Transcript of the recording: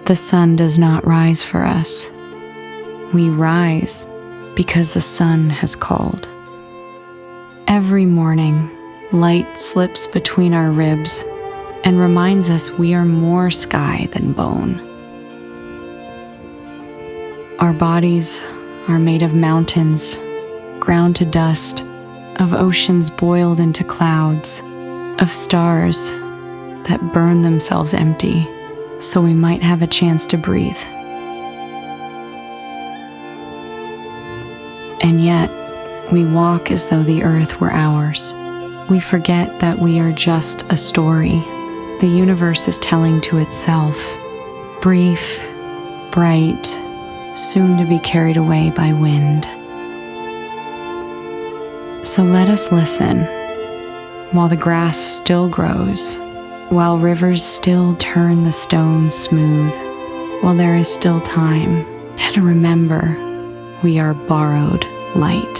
the sun does not rise for us. We rise because the sun has called. Every morning, light slips between our ribs and reminds us we are more sky than bone. Our bodies are made of mountains, ground to dust, of oceans boiled into clouds, of stars that burn themselves empty so we might have a chance to breathe. And yet, we walk as though the earth were ours. We forget that we are just a story the universe is telling to itself, brief, bright, soon to be carried away by wind. So let us listen, while the grass still grows, while rivers still turn the stones smooth, while there is still time, and remember, we are borrowed light.